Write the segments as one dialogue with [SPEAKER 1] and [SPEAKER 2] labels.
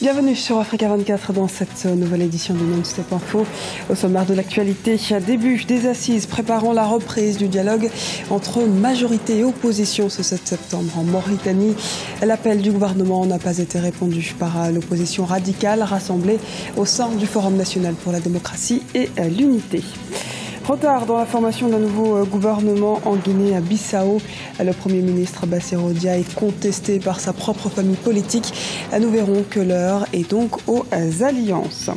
[SPEAKER 1] Bienvenue sur Africa 24 dans cette nouvelle édition du Non-Stop Info. Au sommaire de l'actualité, début des assises préparant la reprise du dialogue entre majorité et opposition ce 7 septembre en Mauritanie. L'appel du gouvernement n'a pas été répondu par l'opposition radicale rassemblée au sein du Forum national pour la démocratie et l'unité. Retard dans la formation d'un nouveau gouvernement en Guinée-Bissau. Le Premier ministre Bassirou Dia est contesté par sa propre famille politique. Nous verrons que l'heure est donc aux alliances.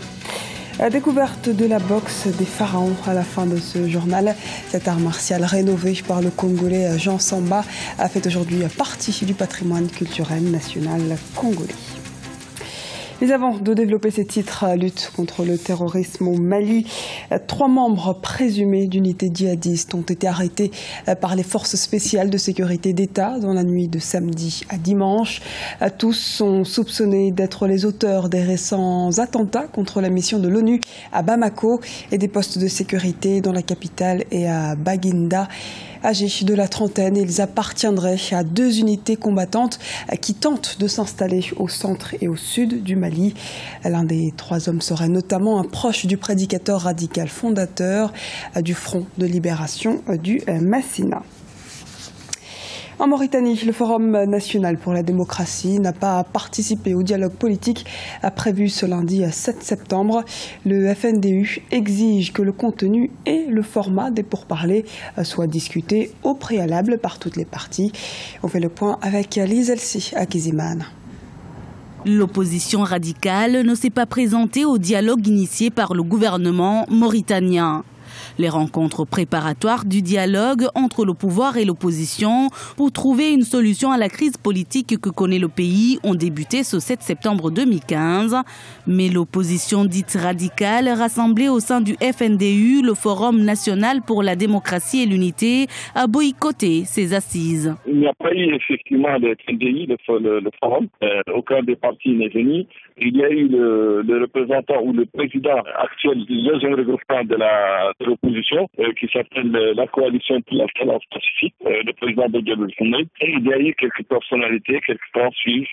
[SPEAKER 1] Découverte de la boxe des pharaons à la fin de ce journal. Cet art martial rénové par le Congolais Jean Samba a fait aujourd'hui partie du patrimoine culturel national congolais. Mais avant de développer ces titres, lutte contre le terrorisme au Mali, 3 membres présumés d'unités djihadistes ont été arrêtés par les forces spéciales de sécurité d'État dans la nuit de samedi à dimanche. Tous sont soupçonnés d'être les auteurs des récents attentats contre la mission de l'ONU à Bamako et des postes de sécurité dans la capitale et à Baguinda. Âgés de la trentaine, ils appartiendraient à 2 unités combattantes qui tentent de s'installer au centre et au sud du Mali. L'un des 3 hommes serait notamment un proche du prédicateur radical fondateur du Front de libération du Massina. En Mauritanie, le Forum national pour la démocratie n'a pas participé au dialogue politique prévu ce lundi 7 septembre. Le FNDU exige que le contenu et le format des pourparlers soient discutés au préalable par toutes les parties. On fait le point avec Lise Elsi à Kizimane.
[SPEAKER 2] L'opposition radicale ne s'est pas présentée au dialogue initié par le gouvernement mauritanien. Les rencontres préparatoires du dialogue entre le pouvoir et l'opposition pour trouver une solution à la crise politique que connaît le pays ont débuté ce 7 septembre 2015. Mais l'opposition dite radicale, rassemblée au sein du FNDU, le Forum national pour la démocratie et l'unité, a boycotté ces assises.
[SPEAKER 3] Il n'y a pas eu effectivement le FNDI, le Forum. Aucun des partis n'est venu. Il y a eu le représentant ou le président actuel du deuxième regroupement de l'opposition qui s'appelle la coalition pour la finance pacifique, le président de Diallo. Et il y a eu quelques personnalités, quelques grands suisses,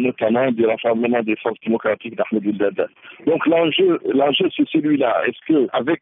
[SPEAKER 3] notamment du rassemblement des forces démocratiques d'Ahmed Dada. Donc l'enjeu c'est celui-là. Est-ce que avec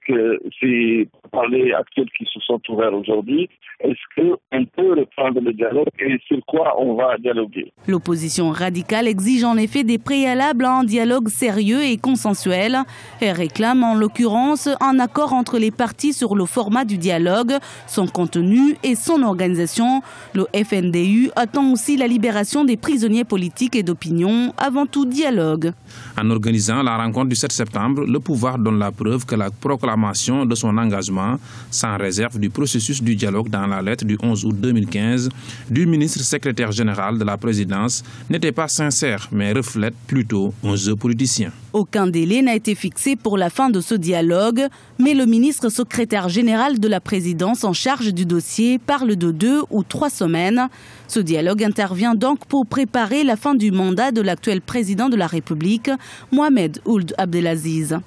[SPEAKER 3] ces parlers actuels qui se sont ouverts aujourd'hui, est-ce qu'on peut reprendre le dialogue et sur quoi on va dialoguer?
[SPEAKER 2] L'opposition radicale exige en effet des préalables à un dialogue sérieux et consensuel. Elle réclame en l'occurrence un accord entre les parties sur le format du dialogue, son contenu et son organisation. Le FNDU attend aussi la libération des prisonniers politiques et d'opinion avant tout dialogue.
[SPEAKER 4] En organisant la rencontre du 7 septembre, le pouvoir donne la preuve que la proclamation de son engagement sans réserve du processus du dialogue dans la lettre du 11 août 2015 du ministre secrétaire général de la présidence n'était pas sincère, mais reflète plutôt un jeu politicien.
[SPEAKER 2] Aucun délai n'a été fixé pour la fin de ce dialogue, mais le ministre secrétaire général de la présidence en charge du dossier parle de 2 ou 3 semaines. Ce dialogue intervient donc pour préparer la fin du mandat de l'actuel président de la République, Mohamed Ould Abdelaziz.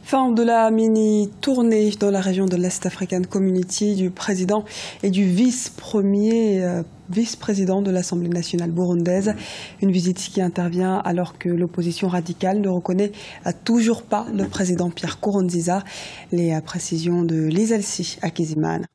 [SPEAKER 1] Fin de la mini-tournée dans la région de l'Est African Community du président et du vice-président de l'Assemblée nationale burundaise. Une visite qui intervient alors que l'opposition radicale ne reconnaît toujours pas le président Pierre Nkurunziza. Les précisions de Lise Elsi à Kizimane.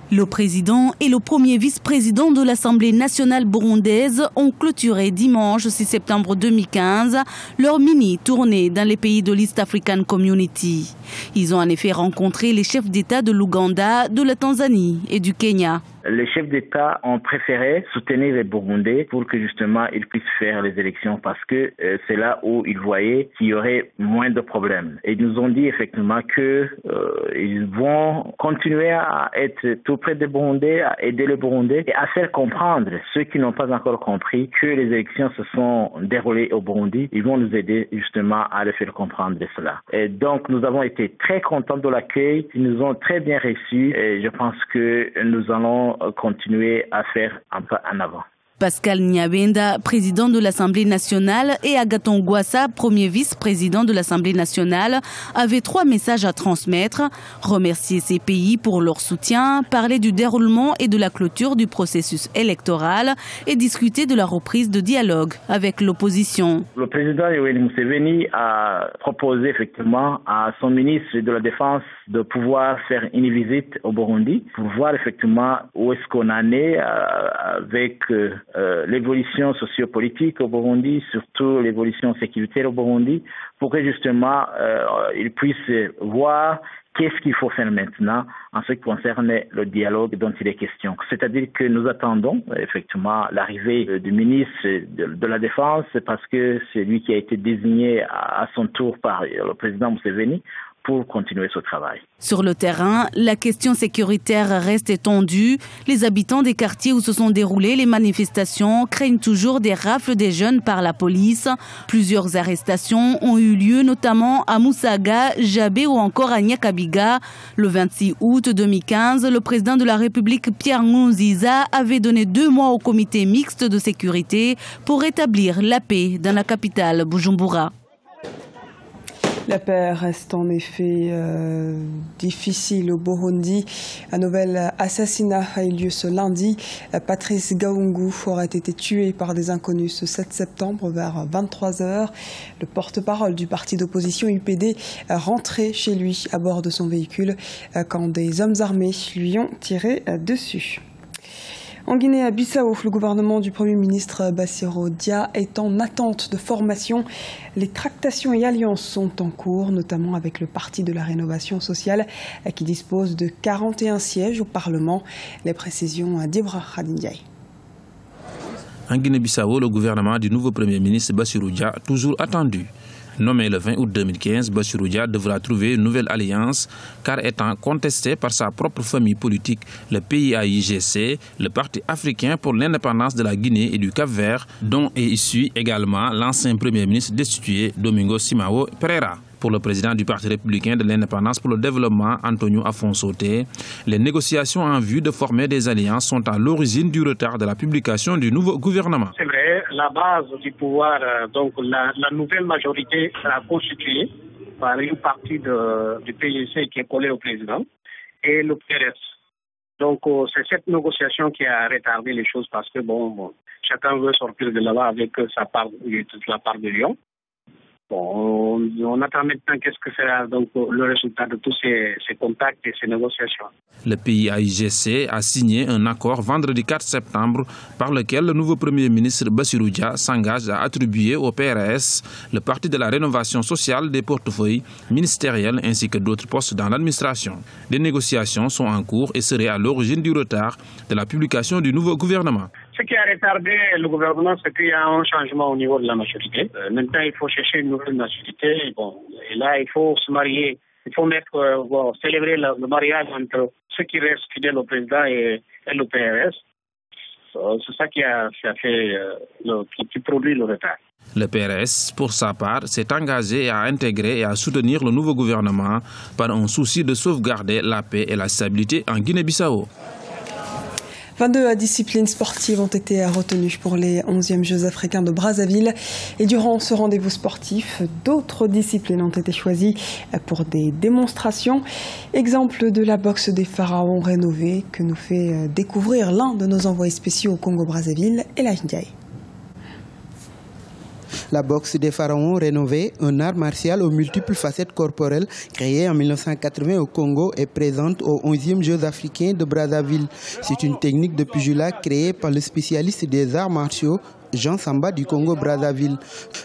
[SPEAKER 2] Le président et le premier vice-président de l'Assemblée nationale burundaise ont clôturé dimanche 6 septembre 2015 leur mini-tournée dans les pays de l'East African Community. Ils ont en effet rencontré les chefs d'État de l'Ouganda, de la Tanzanie et du Kenya.
[SPEAKER 5] Les chefs d'État ont préféré soutenir les Burundais pour que justement ils puissent faire les élections parce que c'est là où ils voyaient qu'il y aurait moins de problèmes. Et ils nous ont dit effectivement qu'ils vont continuer à être tout près des Burundais, à aider les Burundais et à faire comprendre ceux qui n'ont pas encore compris que les élections se sont déroulées au Burundi. Ils vont nous aider justement à les faire comprendre de cela. Et donc nous avons été très contents de l'accueil. Ils nous ont très bien reçus et je pense que nous allons continuer à faire un pas en avant.
[SPEAKER 2] Pascal Nyabenda, président de l'Assemblée nationale, et Agathon Gwassa, premier vice-président de l'Assemblée nationale, avaient 3 messages à transmettre. Remercier ces pays pour leur soutien, parler du déroulement et de la clôture du processus électoral et discuter de la reprise de dialogue avec l'opposition.
[SPEAKER 5] Le président Yoweri Museveni a proposé effectivement à son ministre de la Défense de pouvoir faire une visite au Burundi pour voir effectivement où est-ce qu'on en est avec l'évolution sociopolitique au Burundi, surtout l'évolution sécuritaire au Burundi, pour que justement ils puissent voir qu'est-ce qu'il faut faire maintenant en ce qui concerne le dialogue dont il est question. C'est-à-dire que nous attendons effectivement l'arrivée du ministre de la Défense parce que c'est lui qui a été désigné à son tour par le président Museveni pour continuer ce travail.
[SPEAKER 2] Sur le terrain, la question sécuritaire reste tendue. Les habitants des quartiers où se sont déroulées les manifestations craignent toujours des rafles des jeunes par la police. Plusieurs arrestations ont eu lieu, notamment à Moussaga, Jabé ou encore à Nyakabiga. Le 26 août 2015, le président de la République, Pierre Nkurunziza, avait donné 2 mois au comité mixte de sécurité pour rétablir la paix dans la capitale Bujumbura.
[SPEAKER 1] La paix reste en effet difficile au Burundi. Un nouvel assassinat a eu lieu ce lundi. Patrice Gahungu aurait été tué par des inconnus ce 7 septembre vers 23h. Le porte-parole du parti d'opposition UPD rentrait chez lui à bord de son véhicule quand des hommes armés lui ont tiré dessus. En Guinée-Bissau, le gouvernement du Premier ministre Bassirou Dia est en attente de formation. Les tractations et alliances sont en cours, notamment avec le Parti de la Rénovation sociale qui dispose de 41 sièges au Parlement. Les précisions à Dibra Khadindiaye.
[SPEAKER 4] En Guinée-Bissau, le gouvernement du nouveau Premier ministre Bassirou Dia, toujours attendu. Nommé le 20 août 2015, Bassirou Dia devra trouver une nouvelle alliance car étant contesté par sa propre famille politique, le PAIGC, le Parti africain pour l'indépendance de la Guinée et du Cap-Vert, dont est issu également l'ancien Premier ministre destitué Domingos Simão Pereira. Pour le président du Parti républicain de l'indépendance pour le développement, Antonio Afonso Té, les négociations en vue de former des alliances sont à l'origine du retard de la publication du nouveau gouvernement.
[SPEAKER 6] C'est vrai, la base du pouvoir, donc la nouvelle majorité sera constituée par une partie du PGC qui est collée au président et le PRS. Donc c'est cette négociation qui a retardé les choses parce que chacun veut sortir de là-bas avec la part de Lyon. On attend maintenant qu'est-ce que sera donc le résultat de tous ces contacts et ces négociations.
[SPEAKER 4] Le PAIGC a signé un accord vendredi 4 septembre par lequel le nouveau Premier ministre Bassirou Dia s'engage à attribuer au PRS le Parti de la Rénovation sociale des portefeuilles ministériels ainsi que d'autres postes dans l'administration. Des négociations sont en cours et seraient à l'origine du retard de la publication du nouveau gouvernement.
[SPEAKER 6] Ce qui a retardé le gouvernement, c'est qu'il y a un changement au niveau de la majorité. Maintenant, il faut chercher une nouvelle majorité. Et là, il faut se marier. Il faut célébrer le mariage entre ceux qui restent fidèles au président et le PRS. C'est ça qui produit le retard.
[SPEAKER 4] Le PRS, pour sa part, s'est engagé à intégrer et à soutenir le nouveau gouvernement par un souci de sauvegarder la paix et la stabilité en Guinée-Bissau.
[SPEAKER 1] 22 disciplines sportives ont été retenues pour les 11e Jeux africains de Brazzaville. Et durant ce rendez-vous sportif, d'autres disciplines ont été choisies pour des démonstrations. Exemple de la boxe des pharaons rénovée que nous fait découvrir l'un de nos envoyés spéciaux au Congo-Brazzaville, Elaï Ndiaye.
[SPEAKER 7] La boxe des pharaons rénovée, un art martial aux multiples facettes corporelles, créé en 1980 au Congo, est présente aux 11e Jeux africains de Brazzaville. C'est une technique de pugilat créée par le spécialiste des arts martiaux, Jean Samba du Congo-Brazzaville.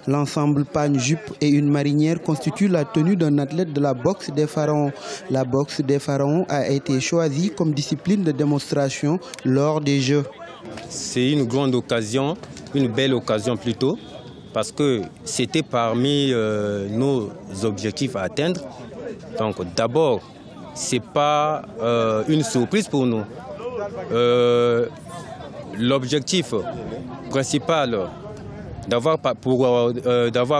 [SPEAKER 7] L'ensemble pagne, jupe et une marinière constitue la tenue d'un athlète de la boxe des pharaons. La boxe des pharaons a été choisie comme discipline de démonstration lors des Jeux.
[SPEAKER 8] C'est une grande occasion, une belle occasion plutôt, parce que c'était parmi nos objectifs à atteindre. Donc d'abord, ce n'est pas une surprise pour nous. L'objectif principal d'avoir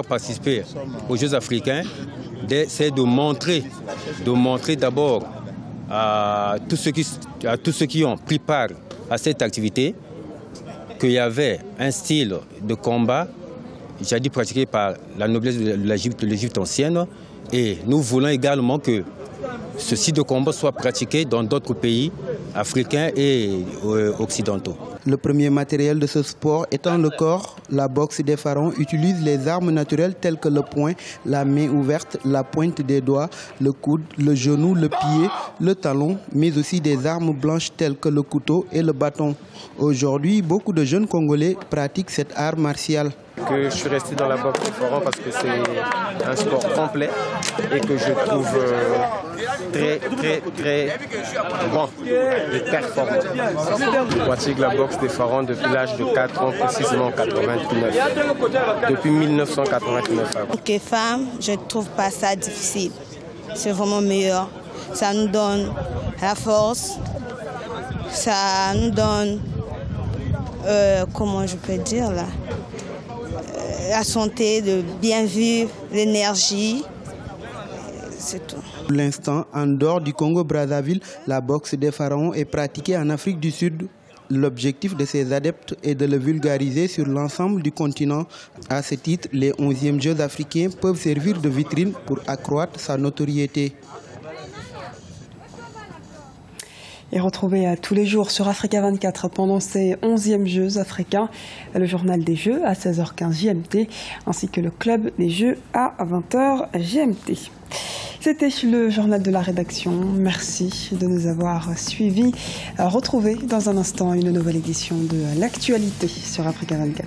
[SPEAKER 8] participé aux Jeux africains, c'est de montrer d'abord à tous ceux qui ont pris part à cette activité qu'il y avait un style de combat, j'ai dit pratiqué par la noblesse de l'Égypte ancienne, et nous voulons également que ce style de combat soit pratiqué dans d'autres pays africains et occidentaux.
[SPEAKER 7] Le premier matériel de ce sport étant le corps, la boxe des pharaons utilise les armes naturelles telles que le poing, la main ouverte, la pointe des doigts, le coude, le genou, le pied, le talon, mais aussi des armes blanches telles que le couteau et le bâton. Aujourd'hui, beaucoup de jeunes Congolais pratiquent cette art martiale.
[SPEAKER 9] Que je suis resté dans la boxe des pharaons parce que c'est un sport complet et que je trouve très bon et performant. Je pratique la boxe des pharaons depuis l'âge de 4 ans, précisément 89. Depuis 1989.
[SPEAKER 10] En tant que femme, je ne trouve pas ça difficile. C'est vraiment meilleur. Ça nous donne la force, ça nous donne, comment je peux dire là, la santé, de bien vivre, l'énergie, c'est tout.
[SPEAKER 7] Pour l'instant, en dehors du Congo-Brazzaville, la boxe des pharaons est pratiquée en Afrique du Sud. L'objectif de ces adeptes est de le vulgariser sur l'ensemble du continent. À ce titre, les 11e Jeux africains peuvent servir de vitrine pour accroître sa notoriété.
[SPEAKER 1] Et retrouvez tous les jours sur Africa 24 pendant ces 11e Jeux africains, le journal des Jeux à 16h15 GMT, ainsi que le club des Jeux à 20h GMT. C'était le journal de la rédaction. Merci de nous avoir suivis. Retrouvez dans un instant une nouvelle édition de l'actualité sur Africa 24.